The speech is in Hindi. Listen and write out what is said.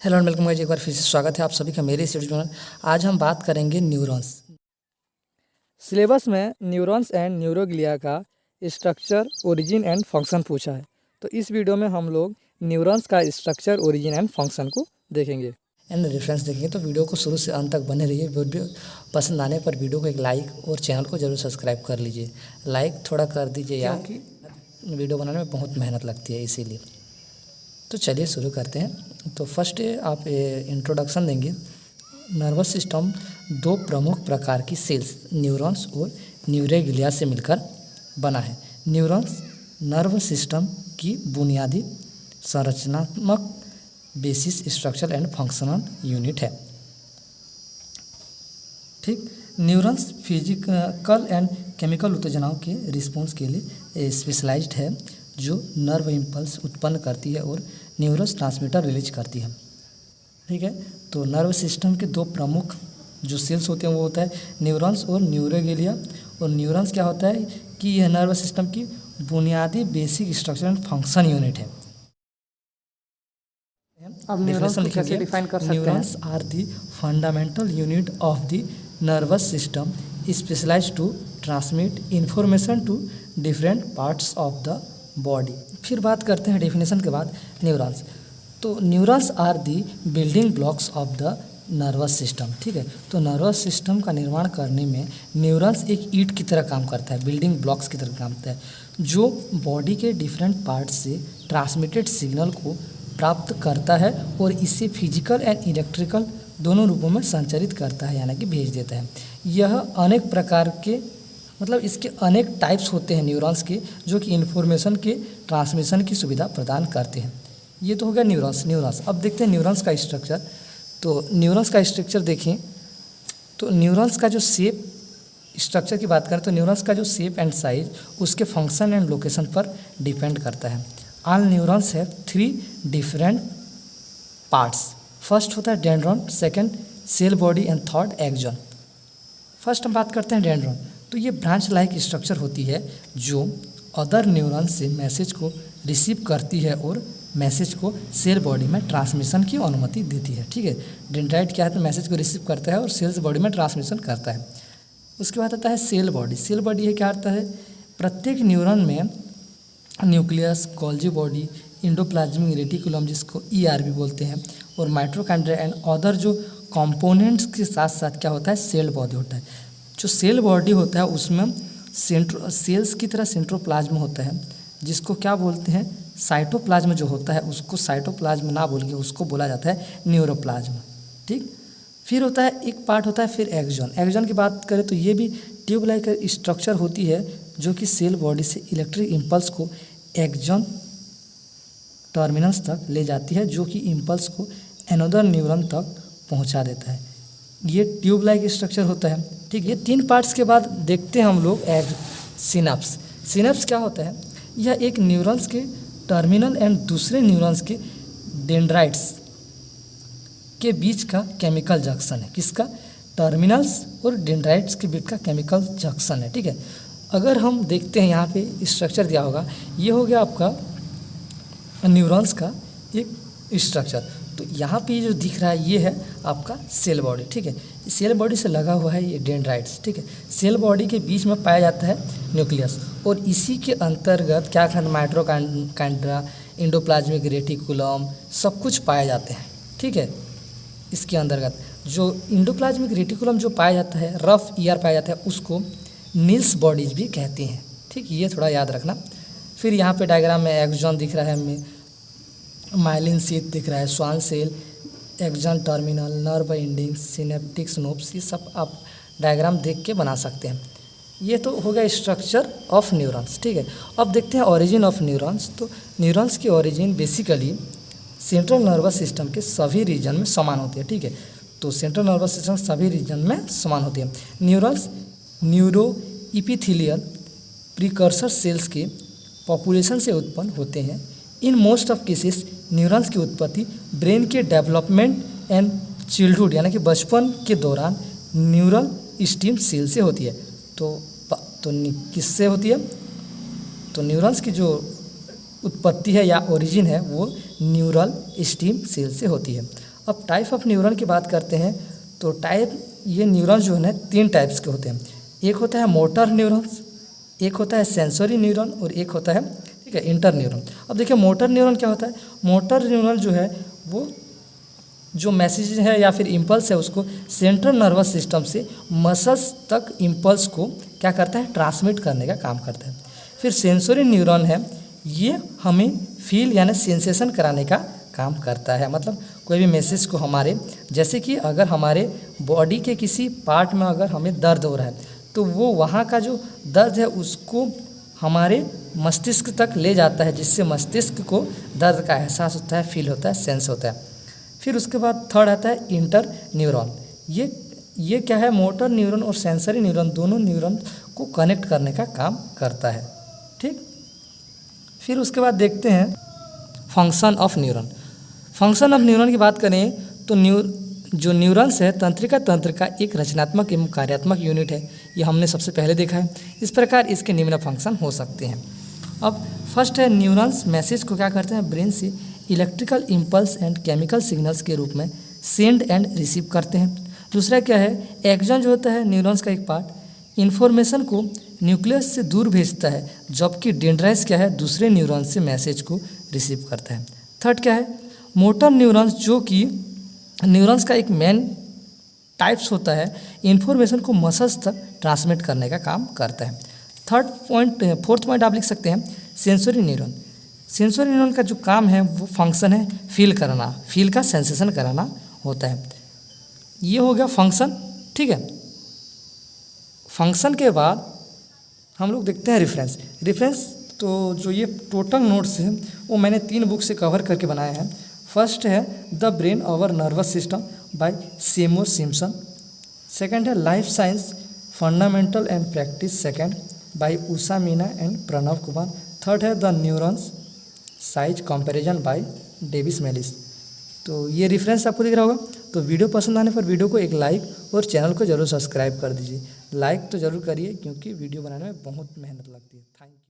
हेलो एंड वेलकम गाइस, एक बार फिर से स्वागत है आप सभी का मेरे इस यूट्यूब चैनल। आज हम बात करेंगे न्यूरॉन्स। सिलेबस में न्यूरॉन्स एंड न्यूरोग्लिया का स्ट्रक्चर, ओरिजिन एंड फंक्शन पूछा है। तो इस वीडियो में हम लोग न्यूरॉन्स का स्ट्रक्चर, ओरिजिन एंड फंक्शन को देखेंगे एंड रेफरेंस देखेंगे। तो वीडियो को शुरू से अंत तक बने रहिए। वीडियो पसंद आने पर वीडियो को एक लाइक और चैनल को जरूर सब्सक्राइब कर लीजिए। लाइक थोड़ा कर दीजिए यार, क्योंकि वीडियो बनाने में बहुत मेहनत लगती है इसीलिए। तो चलिए शुरू करते हैं। तो फर्स्ट आप इंट्रोडक्शन देंगे। नर्वस सिस्टम दो प्रमुख प्रकार की सेल्स, न्यूरॉन्स और न्यूरोग्लिया से मिलकर बना है। न्यूरॉन्स नर्व सिस्टम की बुनियादी संरचनात्मक basis, structure and functional unit है। ठीक, न्यूरॉन्स फिजिकल एंड केमिकल उत्तेजनाओं के रिस्पॉन्स के लिए स्पेशलाइज्ड है, जो नर्व इम्पल्स उत्पन्न करती है और न्यूरस ट्रांसमीटर रिलीज करती है। ठीक है, तो नर्व सिस्टम के दो प्रमुख जो सेल्स होते हैं वो होता है न्यूरॉन्स और न्यूरोग्लिया। और न्यूरॉन्स क्या होता है कि यह नर्व सिस्टम की बुनियादी basic structure and function unit है। अब न्यूरॉन्स को कैसे डिफाइन कर सकते हैं? Neurons are the fundamental unit of the nervous system specialized to transmit information to different parts of the body. फिर बात करते हैं डेफिनेशन के बाद न्यूरॉन्स। तो neurons are the building blocks of the nervous system. ठीक है, तो नर्वस सिस्टम का निर्माण करने में न्यूरॉन्स एक ईंट की तरह काम करता है, बिल्डिंग ब्लॉक्स की तरह काम करता है, जो बॉडी के डिफरेंट पार्ट्स से ट्रांसमिटेड सिग्नल को प्राप्त करता है और इसे फिजिकल एंड इलेक्ट्रिकल दोनों रूपों में संचारित करता है, यानी कि भेज देता है। यह अनेक प्रकार के इसके अनेक टाइप्स होते हैं न्यूरॉन्स के, जो कि इन्फॉर्मेशन के ट्रांसमिशन की सुविधा प्रदान करते हैं। ये तो हो गया न्यूरॉन्स। अब देखते हैं न्यूरॉन्स का स्ट्रक्चर। तो न्यूरॉन्स का स्ट्रक्चर देखें तो न्यूरॉन्स का जो शेप, स्ट्रक्चर की बात करें तो न्यूरॉन्स का जो शेप एंड साइज उसके फंक्शन एंड लोकेशन पर डिपेंड करता है। All neurons have 3 different parts. First होता है dendron, second cell body and third axon. First हम बात करते हैं डेंड्रॉन। तो ये ब्रांच लाइक स्ट्रक्चर होती है जो अदर न्यूरॉन से मैसेज को रिसीव करती है और मैसेज को सेल बॉडी में ट्रांसमिशन की अनुमति देती है। ठीक है, डेंड्राइट क्या है तो मैसेज को रिसीव करता है और सेल्स बॉडी में ट्रांसमिशन करता है। उसके बाद आता है सेल बॉडी। सेल बॉडी ये क्या आता है, प्रत्येक न्यूरॉन में nucleus, Golgi body, endoplasmic reticulum जिसको ER भी बोलते हैं, और माइटोकॉन्ड्रिया एंड अदर जो कंपोनेंट्स के साथ साथ क्या होता है, सेल बॉडी होता है। जो सेल बॉडी होता है उसमें सेल्स की तरह सेंट्रोप्लाज्म होता है, जिसको क्या बोलते हैं, साइटोप्लाज्म जो होता है उसको साइटोप्लाज्म ना बोल के उसको बोला जाता है न्यूरोप्लाज्म। ठीक, फिर होता है एक पार्ट होता है फिर एक्सॉन। एक्सॉन की बात करें तो ये भी ट्यूब लाइक स्ट्रक्चर होती है, जो कि सेल बॉडी से इलेक्ट्रिक इम्पल्स को एक्सॉन टर्मिनल्स तक ले जाती है, जो कि इम्पल्स को एनोदर न्यूरॉन तक पहुंचा देता है। ये ट्यूब लाइक स्ट्रक्चर होता है। ठीक, ये 3 पार्ट्स के बाद देखते हैं हम लोग सिनैप्स। सिनैप्स क्या होता है, यह एक न्यूरॉन्स के टर्मिनल एंड दूसरे न्यूरॉन्स के डेंड्राइट्स के बीच का केमिकल जंक्शन है। किसका, टर्मिनल्स और डेंड्राइट्स के बीच का केमिकल जंक्शन है। ठीक है, अगर हम देखते हैं यहाँ पे स्ट्रक्चर दिया होगा, ये हो गया आपका न्यूरॉन्स का एक स्ट्रक्चर। तो यहाँ पे जो दिख रहा है ये है आपका सेल बॉडी। ठीक है, सेल बॉडी से लगा हुआ है ये डेंड्राइट्स। ठीक है, सेल बॉडी के बीच में पाया जाता है न्यूक्लियस, और इसी के अंतर्गत क्या कहते हैं, माइटोकॉन्ड्रिया, एंडोप्लाज्मिक रेटिकुलम सब कुछ पाए जाते हैं। ठीक है, इसके अंतर्गत जो एंडोप्लाज्मिक रेटिकुलम जो पाया जाता है, रफ ER पाया जाता है, उसको नील्स बॉडीज भी कहते हैं। ठीक, ये थोड़ा याद रखना। फिर यहाँ पे डायग्राम में एक्सॉन दिख रहा है, हमें माइलिन शीथ दिख रहा है, Schwann cell, axon terminal, nerve ending, synaptics knobs, ये सब आप डायग्राम देख के बना सकते हैं। ये तो हो गया स्ट्रक्चर ऑफ न्यूरॉन्स। ठीक है, अब देखते हैं ओरिजिन ऑफ न्यूरॉन्स। तो न्यूरॉन्स की origin basically central nervous system के सभी रीजन में समान होती है। ठीक है, तो सेंट्रल नर्वस सिस्टम सभी रीजन में समान होती है। Neurons neuro epithelial precursor cells के पॉपुलेशन से उत्पन्न होते हैं। In most of cases neurons की उत्पत्ति ब्रेन के डेवलपमेंट एंड चिल्डहुड यानी कि बचपन के दौरान न्यूरल स्टीम सेल से होती है। तो किससे होती है, तो न्यूरॉन्स की जो उत्पत्ति है या ओरिजिन है वो न्यूरल स्टीम सेल से होती है। अब टाइप ऑफ न्यूरॉन की बात करते हैं तो ये न्यूरॉन्स जो है ना 3 टाइप्स के होते हैं। एक होता है मोटर न्यूरॉन्स, एक होता है सेंसरी न्यूरॉन और एक होता है ठीक है इंटर न्यूरॉन। अब देखिए मोटर न्यूरॉन क्या होता है। मोटर न्यूरॉन जो है वो जो मैसेज है या फिर इम्पल्स है उसको सेंट्रल नर्वस सिस्टम से मसल्स तक इम्पल्स को क्या करता है, ट्रांसमिट करने का काम करता है। फिर सेंसरी न्यूरॉन है, ये हमें फील यानी सेंसेशन कराने का काम करता है। मतलब कोई भी मैसेज को हमारे, जैसे कि अगर हमारे बॉडी के किसी पार्ट में अगर हमें दर्द हो रहा है तो वो वहाँ का जो दर्द है उसको हमारे मस्तिष्क तक ले जाता है, जिससे मस्तिष्क को दर्द का एहसास होता है, फील होता है, सेंस होता है। फिर उसके बाद थर्ड आता है इंटर न्यूरॉन। ये क्या है, मोटर न्यूरॉन और सेंसरी न्यूरॉन दोनों न्यूरॉन को कनेक्ट करने का काम करता है। ठीक, फिर उसके बाद देखते हैं function of neuron. Function of neuron की बात करें तो जो न्यूरॉन्स है तंत्र का एक रचनात्मक एवं कार्यात्मक यूनिट है। ये हमने सबसे पहले देखा है। इस प्रकार इसके निम्न फंक्शन हो सकते हैं। अब फर्स्ट है न्यूरॉन्स मैसेज को क्या करते हैं, ब्रेन से electrical impulse and chemical signals के रूप में सेंड एंड रिसीव करते हैं। दूसरा क्या है, एक्सॉन जो होता है न्यूरॉन्स का एक पार्ट इन्फॉर्मेशन को न्यूक्लियस से दूर भेजता है, जबकि डेंड्राइट्स क्या है दूसरे न्यूरॉन्स से मैसेज को रिसीव करता है। थर्ड क्या है, मोटर न्यूरॉन्स जो कि न्यूरॉन्स का एक मेन टाइप्स होता है, इन्फॉर्मेशन को मसल्स तक ट्रांसमिट करने का काम करता है। फोर्थ पॉइंट आप लिख सकते हैं सेंसरी न्यूरॉन। सेंसरी न्यूरॉन का जो काम है वो फंक्शन है फील कराना, फील का सेंसेशन कराना होता है। ये हो गया फंक्शन। ठीक है, फंक्शन के बाद हम लोग देखते हैं रेफरेंस। तो जो ये टोटल नोट्स हैं वो मैंने 3 बुक से कवर करके बनाए हैं। फर्स्ट है the brain our nervous system by Seymour Simpson. Second है life science fundamental and practice second by Usha Meena and Pranav Kumar. Third है the neurons size comparison by Davis Mellis. तो ये रेफरेंस आपको दिख रहा होगा। तो वीडियो पसंद आने पर वीडियो को एक लाइक और चैनल को जरूर सब्सक्राइब कर दीजिए। लाइक तो ज़रूर करिए क्योंकि वीडियो बनाने में बहुत मेहनत लगती है। Thank you.